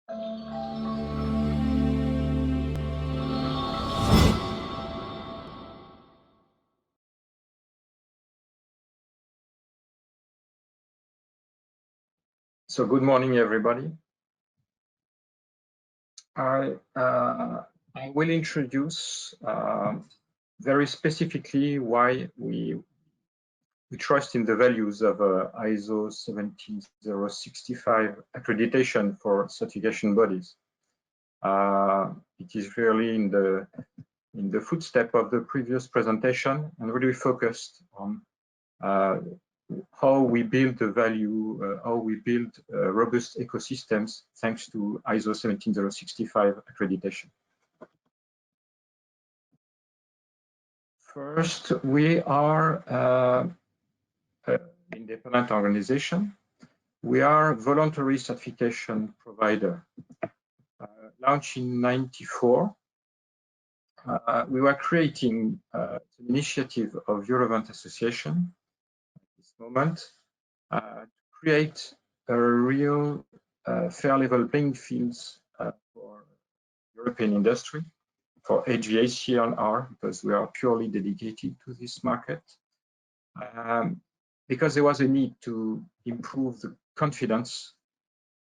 So good morning, everybody. I will introduce very specifically why we trust in the values of ISO 17065 accreditation for certification bodies. It is really in the footstep of the previous presentation and really focused on how we build the value, how we build robust ecosystems thanks to ISO 17065 accreditation. First, we are an independent organization. We are a voluntary certification provider. Launched in '94, we were creating an initiative of Eurovent Association at this moment to create a real fair level playing fields for European industry, for HVAC&R, because we are purely dedicated to this market. Because there was a need to improve the confidence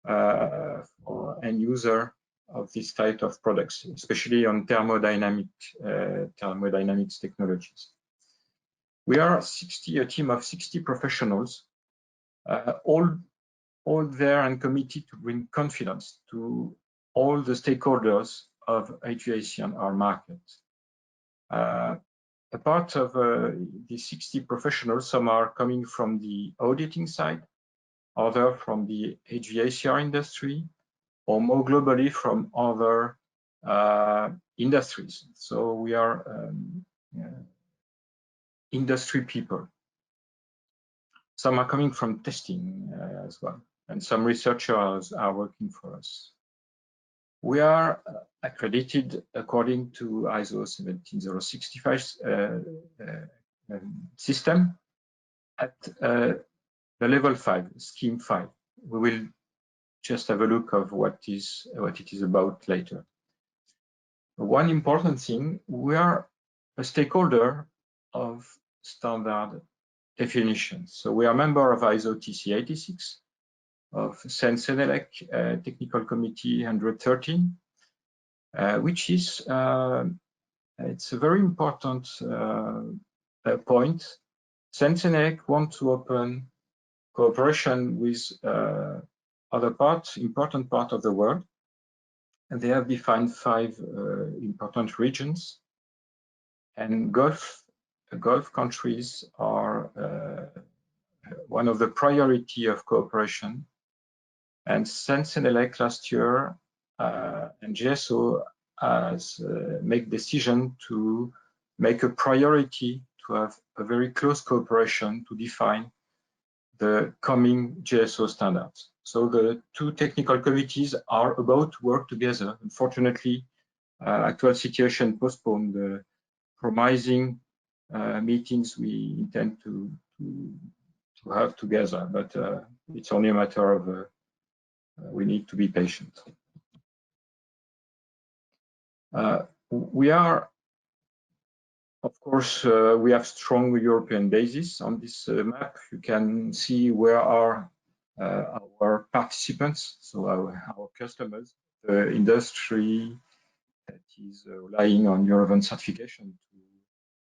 for end user of this type of products, especially on thermodynamics technologies. We are a team of 60 professionals, all there and committed to bring confidence to all the stakeholders of HVAC&R market. A part of the 60 professionals, some are coming from the auditing side, other from the HVAC&R industry, or more globally from other industries. So we are industry people. Some are coming from testing as well, and some researchers are working for us. We are accredited according to ISO 17065 system at the level 5, scheme 5. We will just have a look of what it is about later. One important thing, we are a stakeholder of standard definitions. So we are a member of ISO TC 86, of Sensenelec Technical Committee 113, which is it's a very important point. Sensenelec wants to open cooperation with other important part of the world, and they have defined 5 important regions, and Gulf countries are one of the priority of cooperation. And Sensenelec last year and GSO has made decision to make a priority to have a very close cooperation to define the coming GSO standards. So the 2 technical committees are about to work together. Unfortunately, actual situation postponed the promising meetings we intend to have together, but it's only a matter of we need to be patient. We are, of course, we have strong European basis. On this map, you can see where are our participants, so our customers, the industry that is relying on Eurovent certification to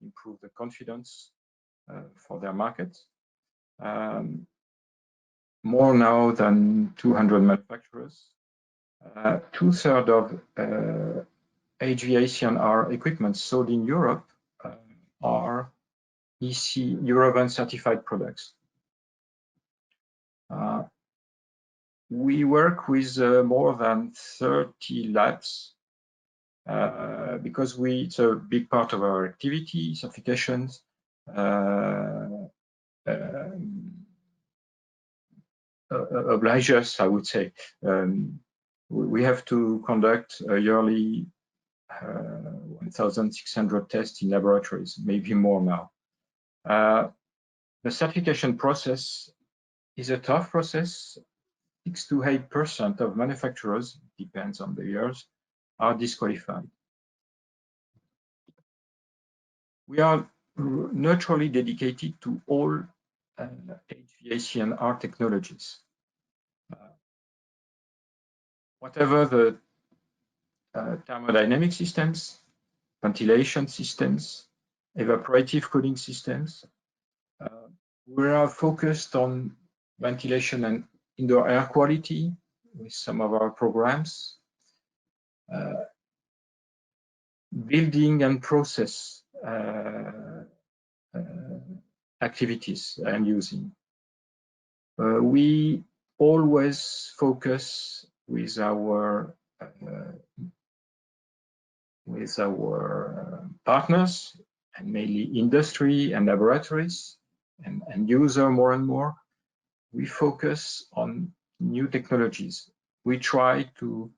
improve the confidence for their market. More now than 200 manufacturers. 2/3 of HVAC&R equipment sold in Europe are EC Eurovent certified products. We work with more than 30 labs because it's a big part of our activity, certifications. Oblige us, I would say. We have to conduct a yearly 1,600 tests in laboratories, maybe more now. The certification process is a tough process. 6 to 8% of manufacturers, depends on the years, are disqualified. We are naturally dedicated to all HVAC&R technologies. Whatever the thermodynamic systems, ventilation systems, evaporative cooling systems, we are focused on ventilation and indoor air quality with some of our programs, building and process activities and using. We always focus with our partners, and mainly industry and laboratories and user more and more. We focus on new technologies. We try to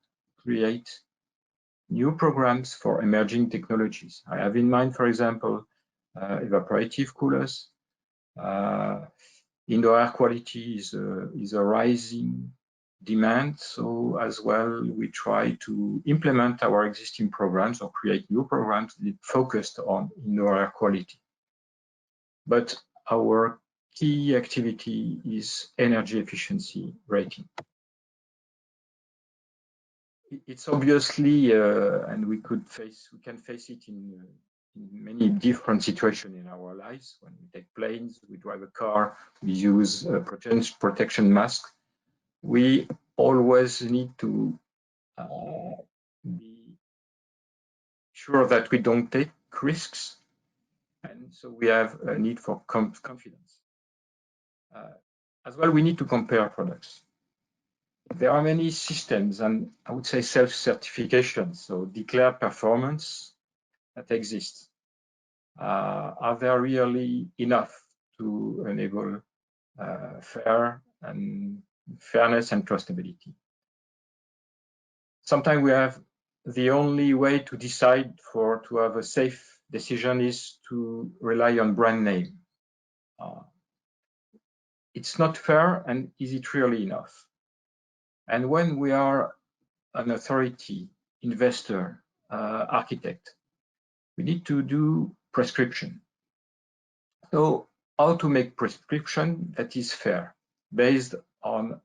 create new programs for emerging technologies. I have in mind, for example, evaporative coolers. Indoor air quality is a rising demand, so as well we try to implement our existing programs or create new programs that focused on indoor air quality. But our key activity is energy efficiency rating. It's obviously, and we can face it in many different situations in our lives. When we take planes, we drive a car, we use a protection mask. We always need to be sure that we don't take risks, and so we have a need for confidence. As well, we need to compare products. There are many systems, and I would say self-certification, so declared performance, that exist. Are there really enough to enable fairness and trustability? Sometimes we have the only way to decide to have a safe decision is to rely on brand name. It's not fair, and is it really enough? And when we are an authority, investor, architect, we need to do prescription. So how to make prescription that is fair, based on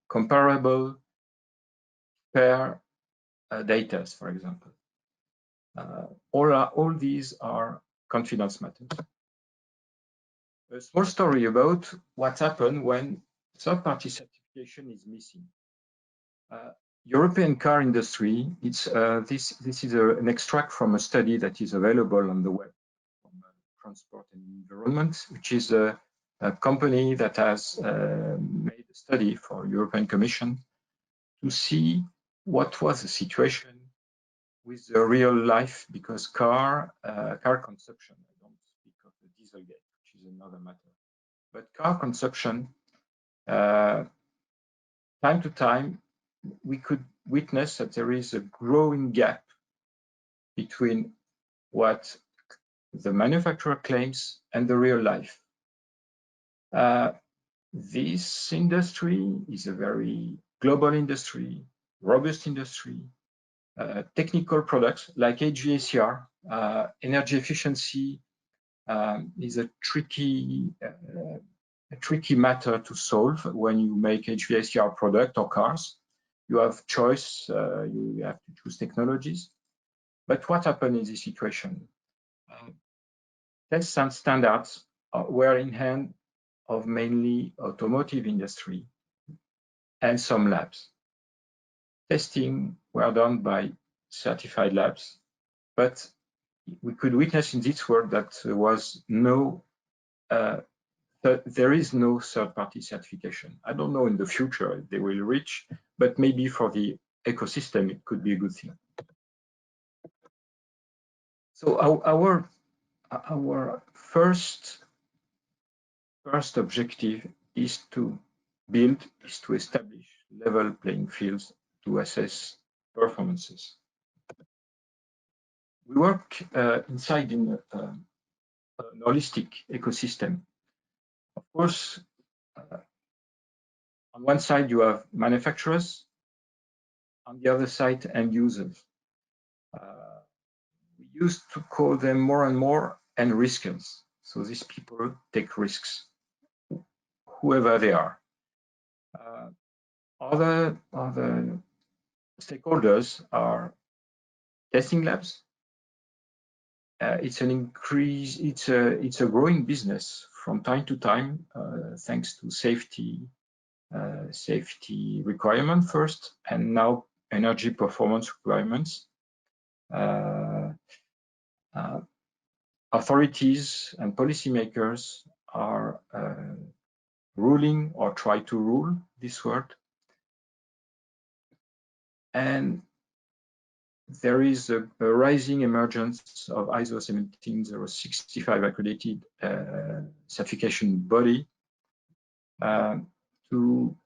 comparable, fair data, for example. All these are confidence matters. A small story about what happened when third-party certification is missing. European car industry, this is an extract from a study that is available on the web from Transport and Environment, which is a company that has made a study for European Commission to see what was the situation with the real life, because car consumption, I don't speak of the Dieselgate, which is another matter, but car consumption, time to time, we could witness that there is a growing gap between what the manufacturer claims and the real life. This industry is a very global industry, robust industry. Technical products like HVAC&R, energy efficiency is a tricky matter to solve when you make HVAC&R product or cars. You have choice, you have to choose technologies. But what happened in this situation? Tests and standards were in hand of mainly automotive industry and some labs. Testing were done by certified labs, but we could witness in this world that there is no third-party certification. I don't know in the future if they will reach, but maybe for the ecosystem it could be a good thing. So our first objective is to establish level playing fields to assess performances. We work inside in an holistic ecosystem. Of course, On one side, you have manufacturers. On the other side, end users. We used to call them more and more end riskers. So these people take risks, whoever they are. Other stakeholders are testing labs. It's an increase. It's a growing business from time to time, thanks to safety requirement first, and now energy performance requirements. Authorities and policymakers are ruling or try to rule this world. And there is a rising emergence of ISO 17065 accredited certification body to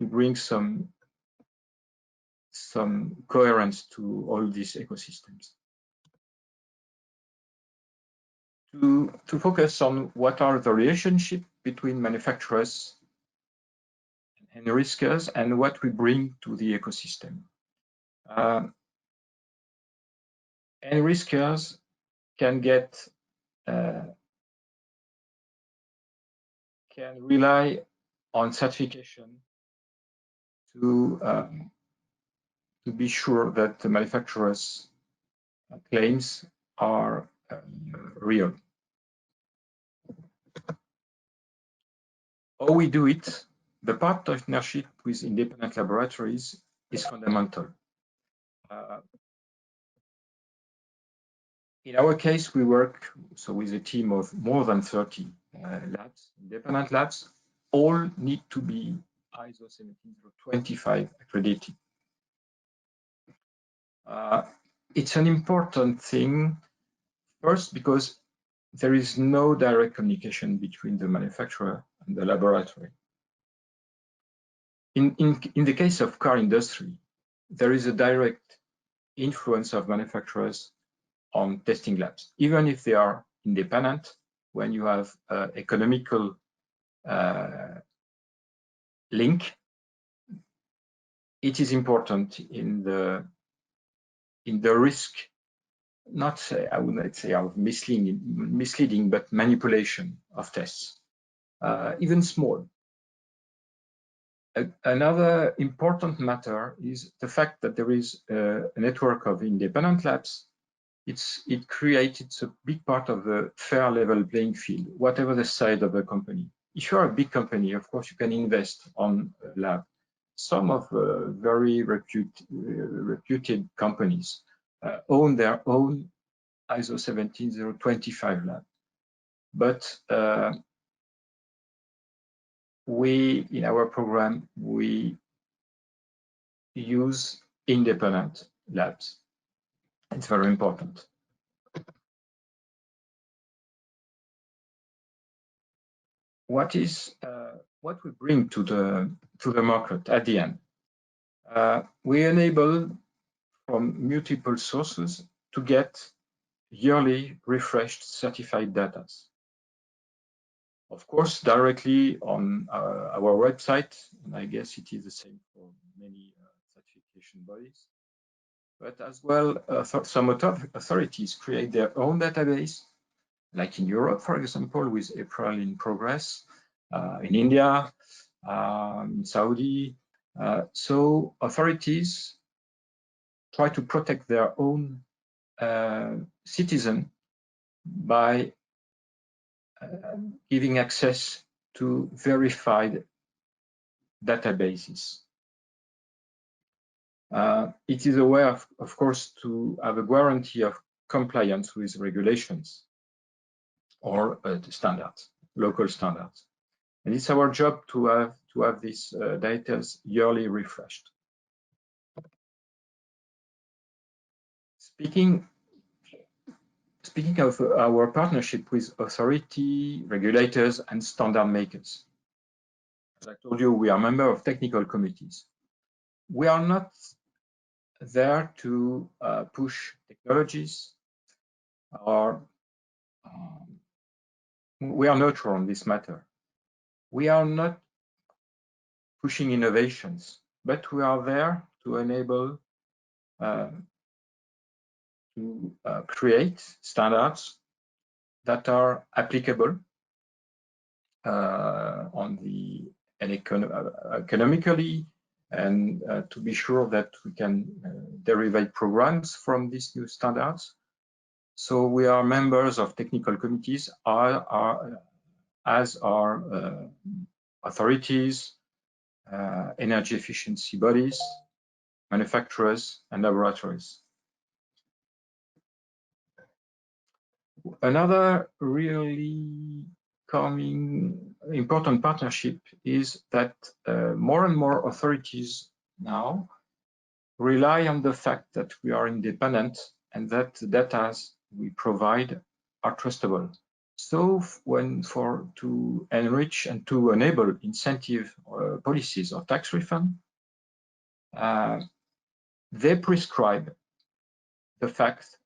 bring some coherence to all these ecosystems. To focus on what are the relationships between manufacturers and riskers and what we bring to the ecosystem. And riskers can rely on certification to be sure that the manufacturer's claims are real. How we do it, the partnership with independent laboratories is fundamental. In our case, we work with a team of more than 30 labs, independent labs. All need to be ISO 17025 accredited. It's an important thing, first, because there is no direct communication between the manufacturer and the laboratory. In the case of car industry, there is a direct influence of manufacturers on testing labs, even if they are independent. When you have economical link, it is important in the risk, I would not say of misleading, but manipulation of tests, even small. Another important matter is the fact that there is a network of independent labs. It created a big part of the fair level playing field, whatever the size of the company. If you are a big company, of course, you can invest on a lab. Some of very reputed companies own their own ISO 17025 lab. But in our program, we use independent labs. It's very important. What we bring to the market at the end? We enable from multiple sources to get yearly refreshed certified data. Of course, directly on our website, and I guess it is the same for many certification bodies. But as well, some authorities create their own database, like in Europe, for example, with April in progress, in India, in Saudi. So authorities try to protect their own citizen by giving access to verified databases. It is a way, of course, to have a guarantee of compliance with regulations or standards, local standards. And it's our job to have these data yearly refreshed. Speaking of our partnership with authority regulators and standard makers, as I told you, we are a member of technical committees. We are not there to push technologies, or we are neutral on this matter. We are not pushing innovations, but we are there to enable to create standards that are applicable on the economically, and to be sure that we can derive programs from these new standards. So we are members of technical committees, as are authorities, energy efficiency bodies, manufacturers, and laboratories. Another really coming important partnership is that more and more authorities now rely on the fact that we are independent and that the data we provide are trustable. So to enrich and to enable incentive policies or tax refund, they prescribe the fact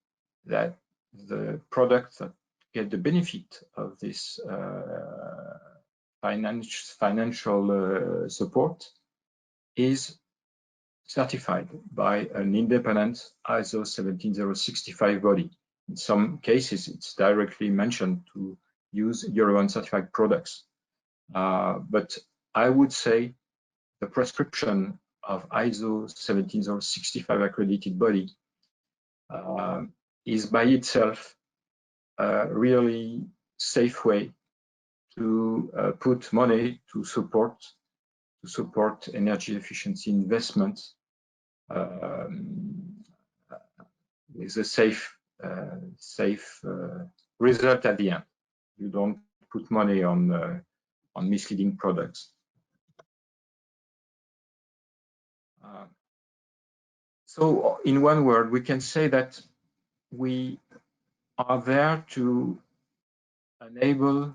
that the products that get the benefit of this financial support is certified by an independent ISO 17065 body. In some cases, it's directly mentioned to use Eurovent certified products. But I would say the prescription of ISO 17065 accredited body is by itself a really safe way to put money to support energy efficiency investments with a safe result at the end. You don't put money on misleading products. So in one word, we can say that we are there to enable the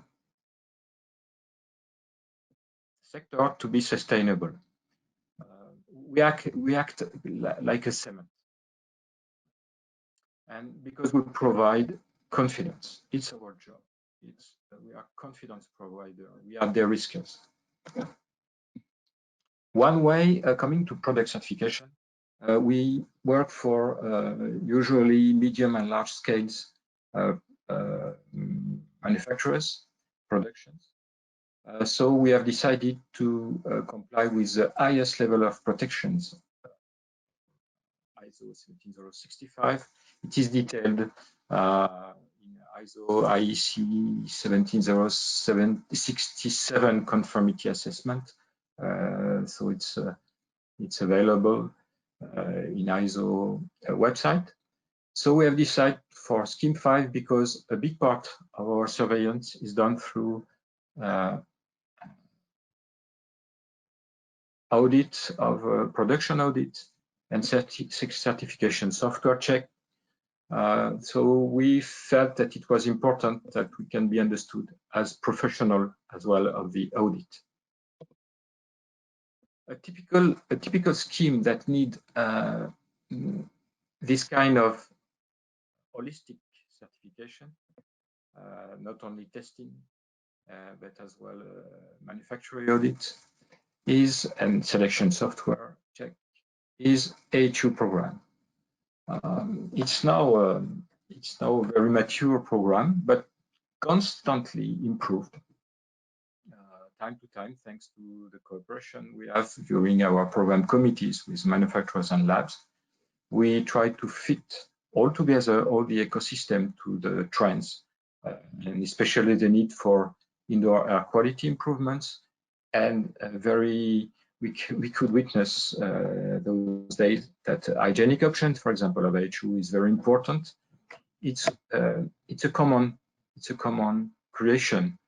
sector to be sustainable. We act like a cement, and because we provide confidence, it's our job. We are confidence provider. We are de-riskers. One way, coming to product certification, we work for usually medium and large scales manufacturers, productions. So we have decided to comply with the highest level of protections, ISO 17065. It is detailed in ISO IEC 17067 conformity assessment. So it's available in ISO website. So we have decided for Scheme 5 because a big part of our surveillance is done through audit of production audit and certification software check. So we felt that it was important that we can be understood as professional as well of the audit. A typical scheme that need this kind of holistic certification, not only testing, but as well manufacturing audit, and selection software check, is AHU program. It's now a very mature program, but constantly improved time to time, thanks to the cooperation we have during our program committees with manufacturers and labs. We try to fit all together all the ecosystem to the trends, and especially the need for indoor air quality improvements. And we could witness those days that hygienic options, for example, of AHU is very important. It's a common creation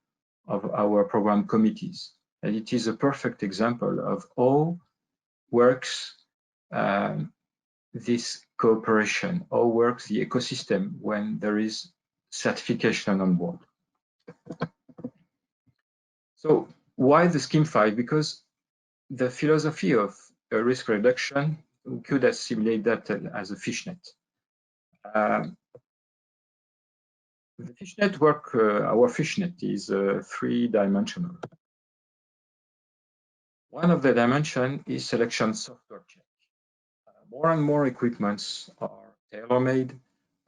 of our program committees, and it is a perfect example of how works this cooperation, how works the ecosystem when there is certification on board. So why the Scheme 5? Because the philosophy of risk reduction, we could assimilate that as a fishnet. The fishnet work, our fishnet is three-dimensional. One of the dimensions is selection software check. More and more equipments are tailor-made,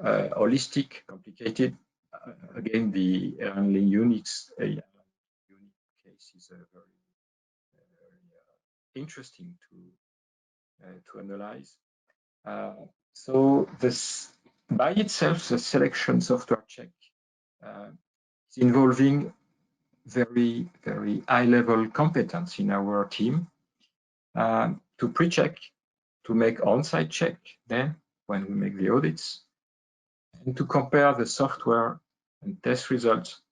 holistic, complicated. Again, the only Unix case is very interesting to analyze. So this, by itself, the selection software check is involving very, very high-level competence in our team to pre-check, to make on-site check then when we make the audits, and to compare the software and test results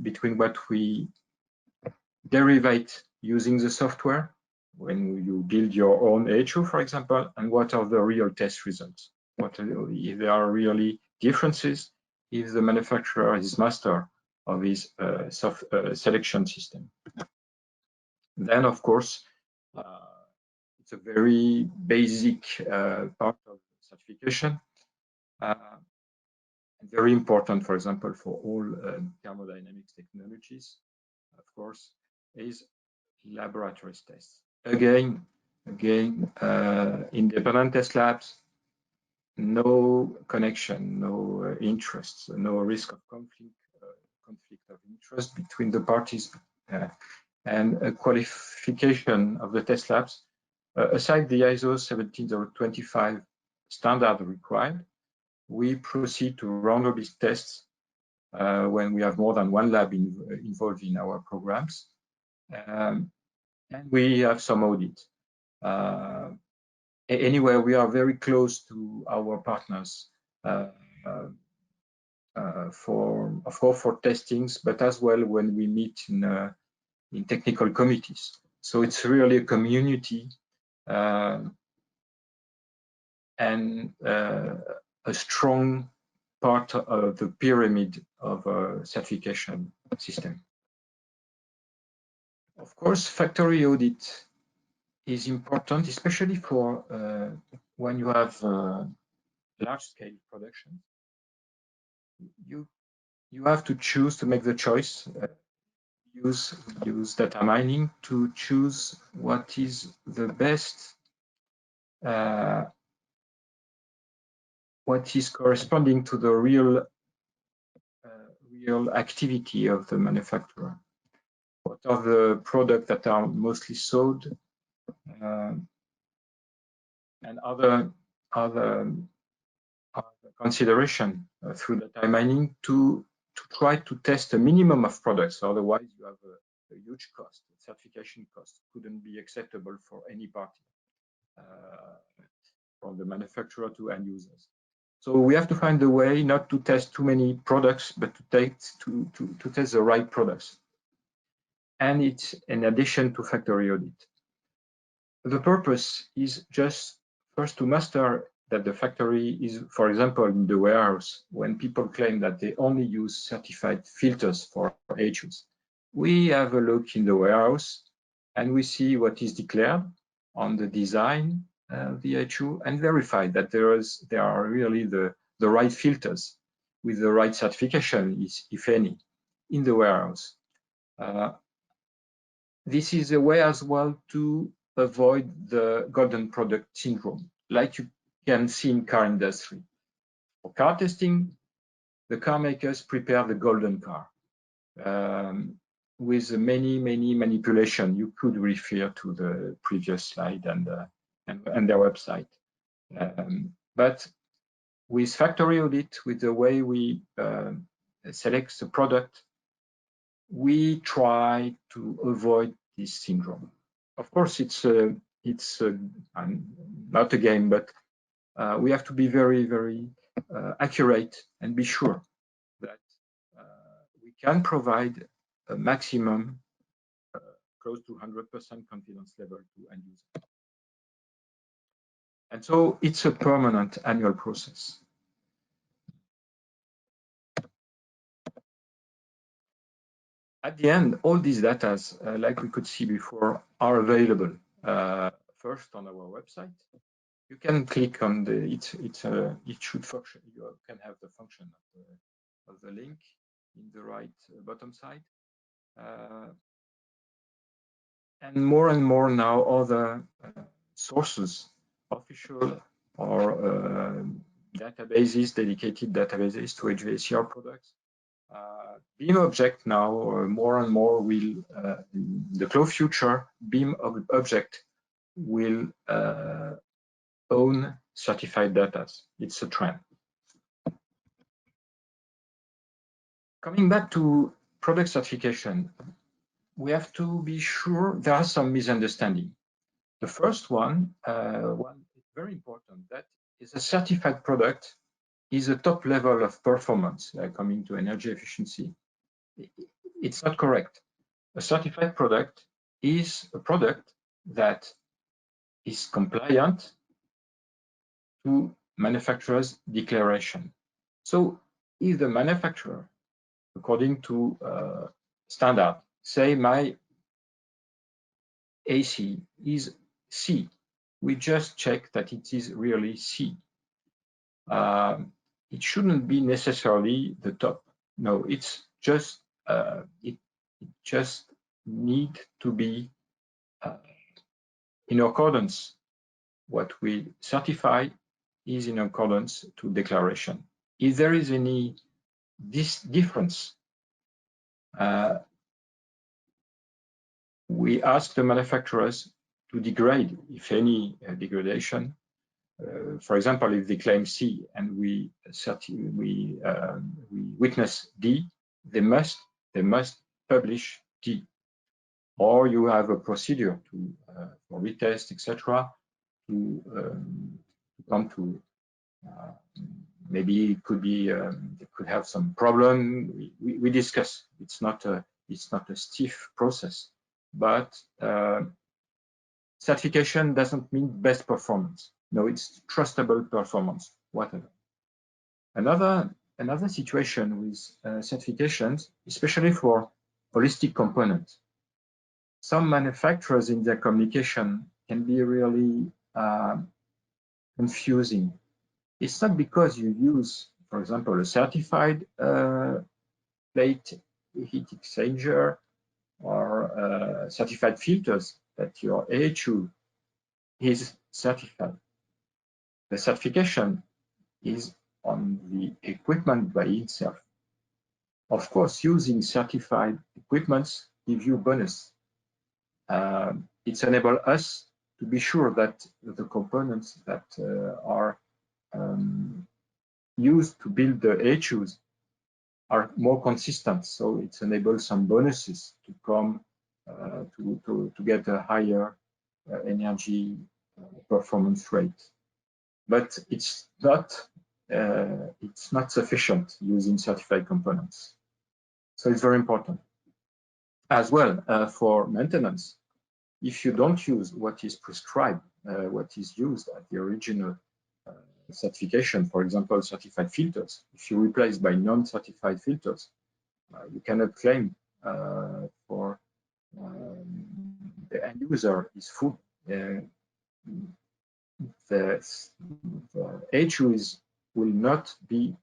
between what we derivate using the software when you build your own HO, for example, and what are the real test results. If there are really differences, if the manufacturer is master of his selection system. Then, of course, it's a very basic part of certification. Very important, for example, for all thermodynamics technologies, of course, is laboratories tests. Again, independent test labs, no connection, no interests, no risk of conflict of interest between the parties, and a qualification of the test labs. Aside the ISO 17025 standard required, we proceed to run-robust tests when we have more than one lab involved in our programs. And we have some audit. Anyway, we are very close to our partners for testings, but as well when we meet in technical committees. So it's really a community and a strong part of the pyramid of a certification system. Of course, factory audit is important, especially for when you have large-scale production. You have to choose, to make the choice, use data mining to choose what is the best, what is corresponding to the real activity of the manufacturer. What are the products that are mostly sold, and other consideration through data mining to try to test a minimum of products. Otherwise, you have a huge cost. Certification cost couldn't be acceptable for any party, from the manufacturer to end users. So we have to find a way not to test too many products, but to test the right products. And it's in addition to factory audit. The purpose is just first to master that the factory is, for example, in the warehouse, when people claim that they only use certified filters for HOs. We have a look in the warehouse and we see what is declared on the design of the HO and verify that there are really the right filters with the right certification, if any, in the warehouse. This is a way as well to avoid the golden product syndrome, like you can see in car industry. For car testing, the car makers prepare the golden car with many manipulations. You could refer to the previous slide and their website. But with factory audit, with the way we select the product, we try to avoid this syndrome. Of course, it's not a game, but we have to be very accurate and be sure that we can provide a maximum close to 100% confidence level to end user. And so it's a permanent annual process. At the end, all these data, like we could see before, are available first on our website. You can click on it should function. You can have the function of the link in the right bottom side. and more now other sources, official or databases, dedicated databases to HVAC&R products. BIM object now more and more will, in the close future, BIM object will own certified data. It's a trend. Coming back to product certification, we have to be sure there are some misunderstanding. The first one is very important, that is a certified product is a top level of performance coming to energy efficiency. It's not correct. A certified product is a product that is compliant to manufacturer's declaration. So if the manufacturer, according to standard, say my AC is C, we just check that it is really C. It shouldn't be necessarily the top. No, it's just it just need to be in accordance. What we certify is in accordance to declaration. If there is any difference, we ask the manufacturers to degrade, if any degradation. For example, if they claim C and we witness D, they must publish D. Or you have a procedure to for retest, etc. To come to maybe it could be it could have some problem. We discuss. It's not a stiff process, but certification doesn't mean best performance. No, it's trustable performance, whatever. Another situation with certifications, especially for holistic components. Some manufacturers in their communication can be really confusing. It's not because you use, for example, a certified plate heat exchanger or certified filters that your AHU is certified. The certification is on the equipment by itself. Of course, using certified equipments gives you bonus. It's enable us to be sure that the components that are used to build the AHUs are more consistent. So it enables some bonuses to come to get a higher energy performance rate. But it's not sufficient using certified components. So it's very important. As well, for maintenance, if you don't use what is prescribed, what is used at the original certification, for example, certified filters, if you replace by non-certified filters, you cannot claim for the end user is full. The HUs will not be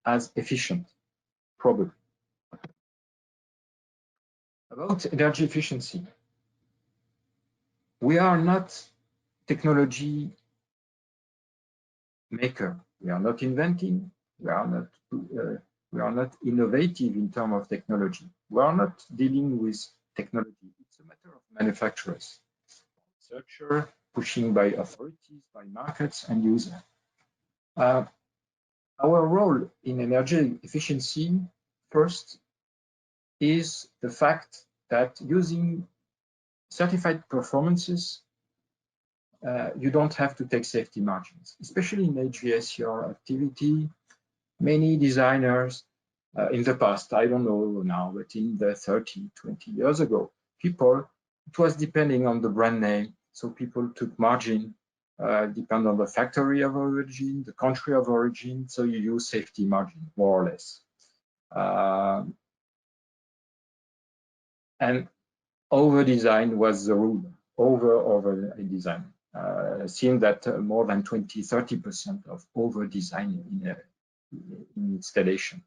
as efficient, probably. About energy efficiency, we are not technology maker. We are not inventing. We are not innovative in terms of technology. We are not dealing with technology. It's a matter of manufacturers, researchers, pushing by authorities, by markets and users. Our role in energy efficiency, first, is the fact that using certified performances, you don't have to take safety margins, especially in HVAC&R activity. Many designers in the past, I don't know now, but in the 30, 20 years ago, it was depending on the brand name. So people took margin, depend on the factory of origin, the country of origin. So you use safety margin, more or less. And over design was the rule, over design. Seeing that more than 20–30% of over design in installation.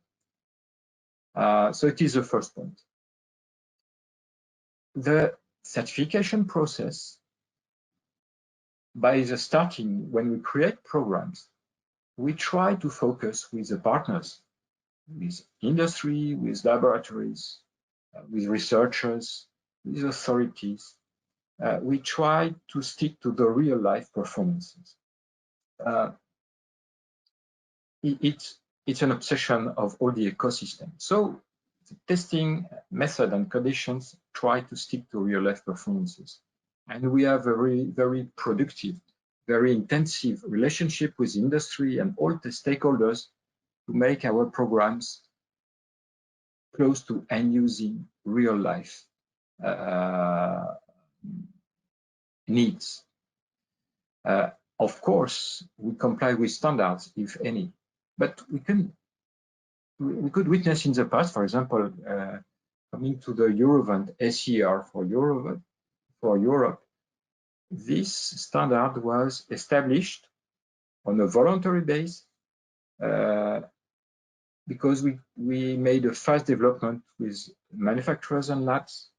So it is the first point. The certification process, by the starting, when we create programs, we try to focus with the partners, with industry, with laboratories, with researchers, with authorities. We try to stick to the real life performances. It's an obsession of all the ecosystem. So the testing method and conditions try to stick to real life performances. And we have a very productive, very intensive relationship with industry and all the stakeholders to make our programs close to end using real life needs. Of course, we comply with standards, if any, but we could witness in the past, for example, coming to the Eurovent SER for Europe, this standard was established on a voluntary base because we made a fast development with manufacturers and labs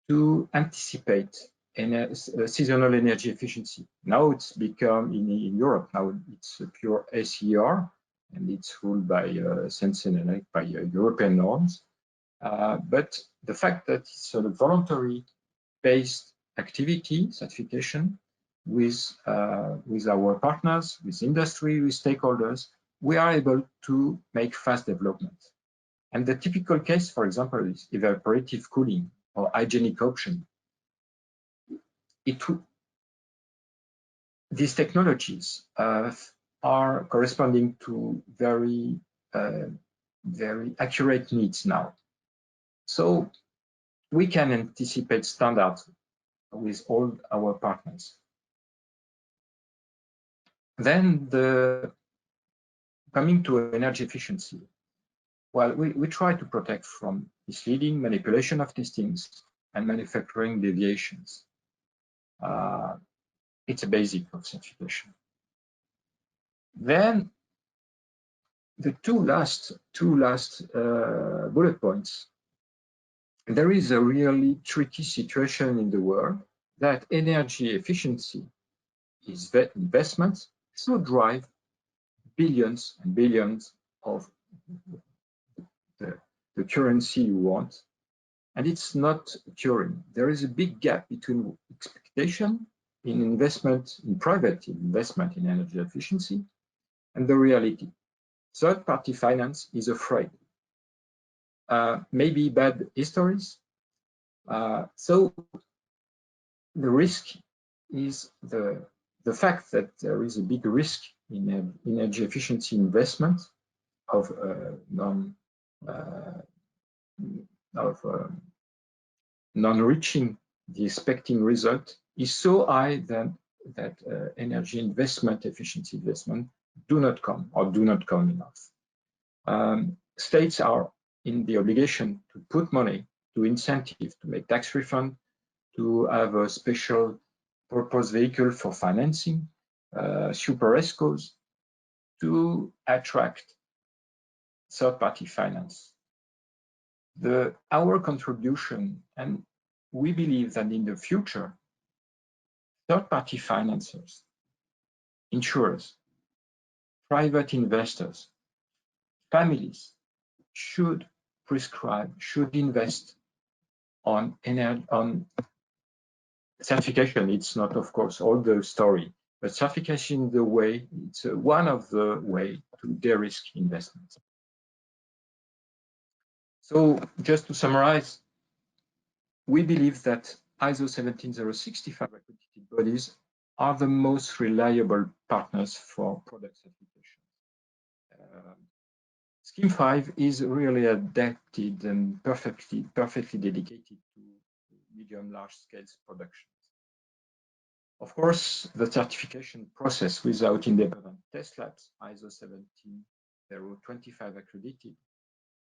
to anticipate seasonal energy efficiency. Now it's become in Europe. Now it's a pure SER, and it's ruled by Sensenelec, by European norms. But the fact that it's a voluntary-based activity certification with our partners, with industry, with stakeholders, we are able to make fast development. And the typical case, for example, is evaporative cooling or hygienic option. These technologies are corresponding to very accurate needs now. So we can anticipate standards with all our partners. Then coming to energy efficiency. Well, we try to protect from misleading manipulation of testings and manufacturing deviations. It's a basic of certification. Then the two last bullet points. There is a really tricky situation in the world that energy efficiency is investments should drive billions and billions of the currency you want, and it's not occurring. There is a big gap between expectation in investment, in private investment in energy efficiency, and the reality. Third-party finance is afraid. Maybe bad histories. So the risk is the fact that there is a big risk in energy efficiency investment of non-reaching the expecting result is so high that energy investment, efficiency investment do not come enough. States are in the obligation to put money to incentive, to make tax refund, to have a special purpose vehicle for financing, super ESCOs, to attract third-party finance. Our contribution, and we believe that in the future, third-party financiers, insurers, private investors, families should prescribe, should invest on certification. It's not, of course, all the story, but certification it's one of the way to de-risk investments. So just to summarize, we believe that ISO 17065 accredited bodies are the most reliable partners for product certification. Scheme 5 is really adapted and perfectly dedicated to medium large scale productions. Of course, the certification process without independent test labs, ISO 17025 accredited,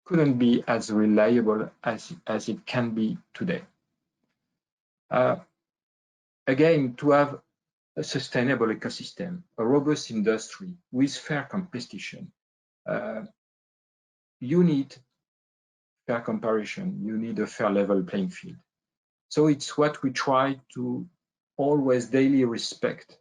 couldn't be as reliable as it can be today. Again, to have a sustainable ecosystem, a robust industry with fair competition, you need fair comparison, you need a fair level playing field. So it's what we try to always daily respect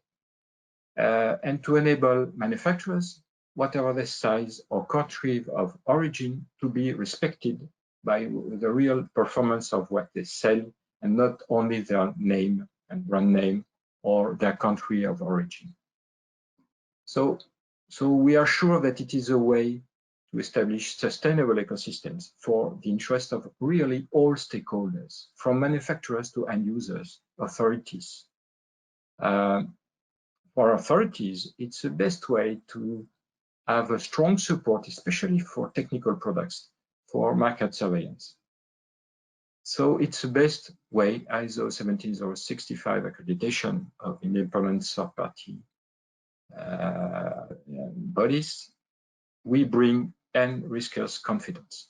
and to enable manufacturers, whatever their size or country of origin, to be respected by the real performance of what they sell and not only their name and brand name or their country of origin. So we are sure that it is a way to establish sustainable ecosystems for the interest of really all stakeholders, from manufacturers to end users, authorities. For authorities, it's the best way to have a strong support, especially for technical products, for market surveillance. So it's the best way, ISO 17065 accreditation of independent third-party bodies, we bring end riskers confidence.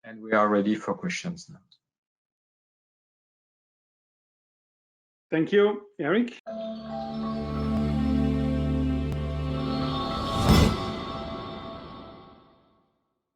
And we are ready for questions now. Thank you, Eric.